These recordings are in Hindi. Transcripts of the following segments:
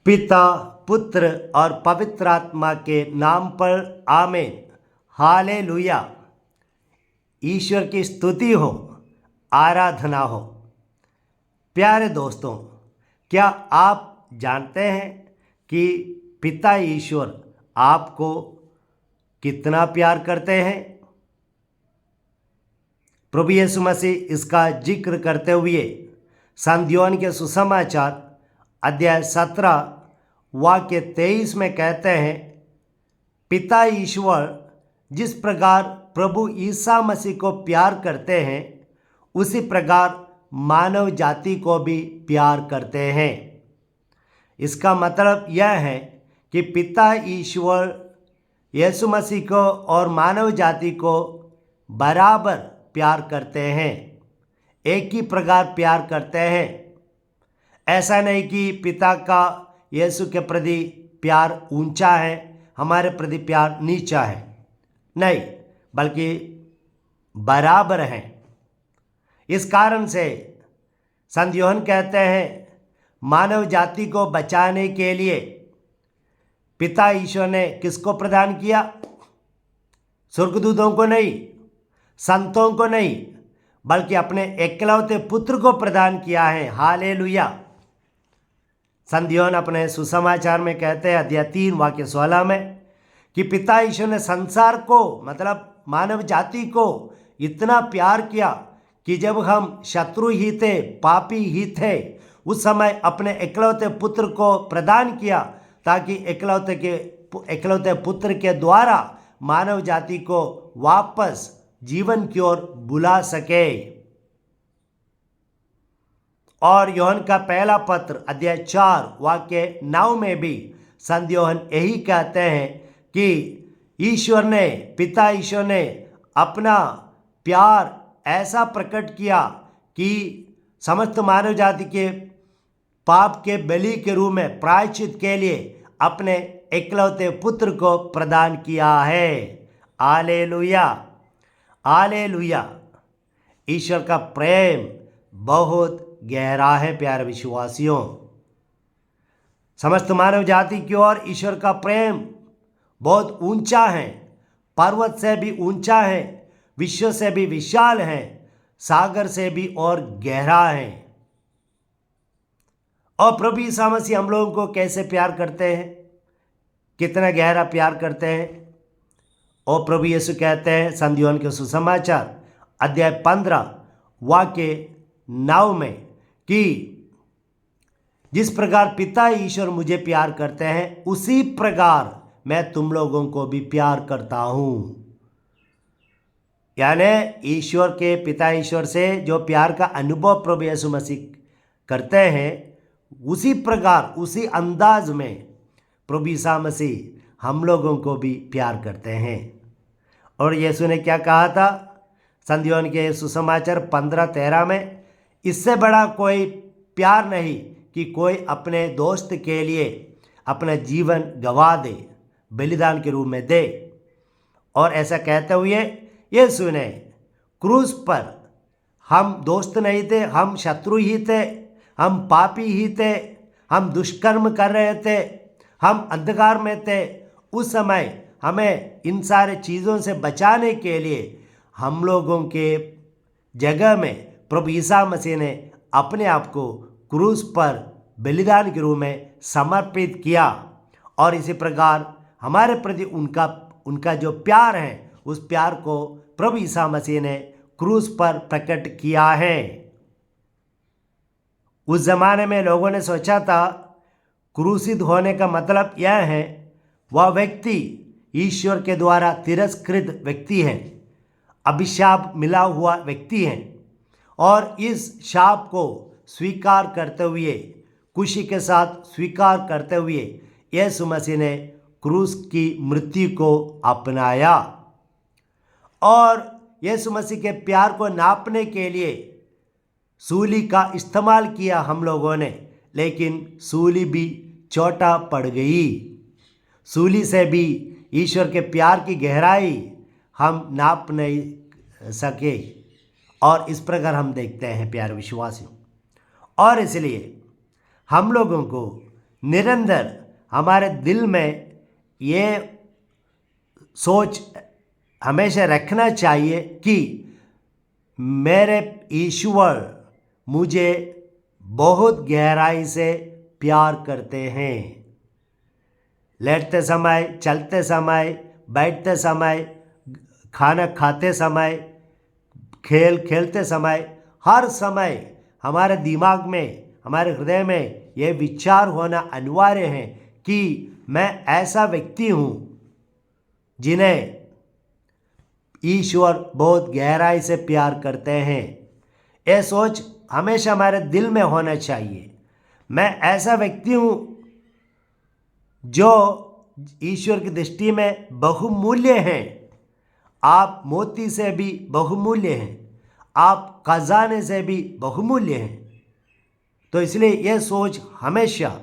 पिता, पुत्र और पवित्र आत्मा के नाम पर आमीन। हालेलुया। ईश्वर की स्तुति हो, आराधना हो। प्यारे दोस्तों, क्या आप जानते हैं कि पिता ईश्वर आपको कितना प्यार करते हैं? प्रभु यीशु मसीह इसका जिक्र करते हुए संत योहन के सुसमाचार अध्याय 17 वाक्य 23 में कहते हैं, पिता ईश्वर जिस प्रकार प्रभु ईसा मसीह को प्यार करते हैं उसी प्रकार मानव जाति को भी प्यार करते हैं। इसका मतलब यह है कि पिता ईश्वर यीशु मसीह को और मानव जाति को बराबर प्यार करते हैं, एक ही प्रकार प्यार करते हैं। ऐसा नहीं कि पिता का यीशु के प्रति प्यार ऊंचा है, हमारे प्रति प्यार नीचा है, नहीं, बल्कि बराबर है। इस कारण से संत योहन कहते हैं, मानव जाति को बचाने के लिए पिता ईश्वर ने किसको प्रदान किया? स्वर्गदूतों को नहीं, संतों को नहीं, बल्कि अपने एकलौते पुत्र को प्रदान किया है। हालेलुया। संत योहन अपने सुसमाचार में कहते हैं अध्याय 3 वाक्य 16 में कि पिता ईश्वर ने संसार को, मतलब मानव जाति को इतना प्यार किया कि जब हम शत्रु ही थे, पापी ही थे, उस समय अपने एकलौते पुत्र को प्रदान किया ताकि एकलौते पुत्र के द्वारा मानव जाति को वापस जीवन की ओर बुला सके। और योहन का पहला पत्र अध्याय 4 वाक्य 9 में भी संत योहन यही कहते हैं कि पिता ईश्वर ने अपना प्यार ऐसा प्रकट किया कि समस्त मानव जाति के पाप के बलि के रूप में प्रायश्चित के लिए अपने एकलौते पुत्र को प्रदान किया है। Hallelujah, hallelujah. ईश्वर का प्रेम बहुत गहरा है प्यारे विश्वासियों। समस्त मानव जाति की ओर ईश्वर का प्रेम बहुत ऊंचा है, पर्वत से भी ऊंचा है, विश्व से भी विशाल है, सागर से भी और गहरा है। और प्रभु यीशु मसीह हम लोगों को कैसे प्यार करते हैं, कितना गहरा प्यार करते हैं। और प्रभु यीशु कहते हैं संत योहन के सुसमाचार अध्याय 15 वाक्य 9 में कि जिस प्रकार पिता ईश्वर मुझे प्यार करते हैं उसी प्रकार मैं तुम लोगों को भी प्यार करता हूं। यानी ईश्वर के, पिता ईश्वर से जो प्यार का अनुभव प्रभु यीशु मसीह करते हैं उसी प्रकार, उसी अंदाज में प्रभु यीशु मसीह हम लोगों को भी प्यार करते हैं। और यीशु ने क्या कहा था संत योहन के सुसमाचार 15:13 में, इससे बड़ा कोई प्यार नहीं कि कोई अपने दोस्त के लिए अपना जीवन गंवा दे, बलिदान के रूप में दे। और ऐसा कहते हुए यीशु ने क्रूस पर, हम दोस्त नहीं थे, हम शत्रु ही थे, हम पापी ही थे, हम दुष्कर्म कर रहे थे, हम अंधकार में थे, उस समय हमें इन सारे चीज़ों से बचाने के लिए हम लोगों के जगह में प्रभु यीशु मसीह ने अपने आप को क्रूस पर बलिदान के रूप में समर्पित किया। और इसी प्रकार हमारे प्रति उनका जो प्यार है उस प्यार को प्रभु यीशु मसीह ने क्रूस पर प्रकट किया है। उस जमाने में लोगों ने सोचा था क्रूसित होने का मतलब यह है वह व्यक्ति ईश्वर के द्वारा तिरस्कृत व्यक्ति है, अभिशाप मिला हुआ व्यक्ति है, और इस शाप को स्वीकार करते हुए, खुशी के साथ स्वीकार करते हुए यीशु मसीह ने क्रूस की मृत्यु को अपनाया। और यीशु मसीह के प्यार को नापने के लिए सूली का इस्तेमाल किया हम लोगों ने, लेकिन सूली भी छोटा पड़ गई। सूली से भी ईश्वर के प्यार की गहराई हम नाप नहीं सके। और इस प्रकार हम देखते हैं प्यारे विश्वासियों। और इसलिए हम लोगों को निरंतर हमारे दिल में ये सोच हमेशा रखना चाहिए कि मेरे ईश्वर मुझे बहुत गहराई से प्यार करते हैं। लेटते समय, चलते समय, बैठते समय, खाना खाते समय, खेल खेलते समय, हर समय हमारे दिमाग में, हमारे हृदय में यह विचार होना अनिवार्य है कि मैं ऐसा व्यक्ति हूँ जिन्हें ईश्वर बहुत गहराई से प्यार करते हैं। यह सोच हमेशा हमारे दिल में होना चाहिए। मैं ऐसा व्यक्ति हूँ जो ईश्वर की दृष्टि में बहुमूल्य हैं। आप मोती से भी बहुमूल्य हैं, आप खजाने से भी बहुमूल्य हैं। तो इसलिए यह सोच हमेशा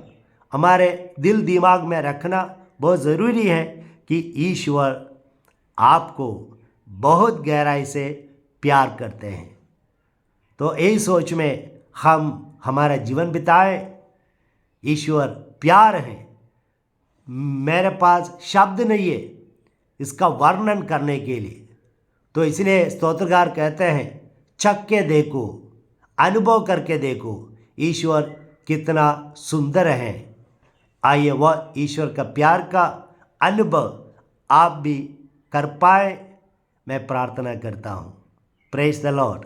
हमारे दिल दिमाग में रखना बहुत ज़रूरी है कि ईश्वर आपको बहुत गहराई से प्यार करते हैं। तो यही सोच में हम हमारा जीवन बिताएं। ईश्वर प्यार है। मेरे पास शब्द नहीं है इसका वर्णन करने के लिए। तो इसलिए स्तोत्रकार कहते हैं, चख के देखो, अनुभव करके देखो ईश्वर कितना सुंदर है। आइए वह ईश्वर का प्यार का अनुभव आप भी कर पाए, मैं प्रार्थना करता हूँ। Praise the Lord.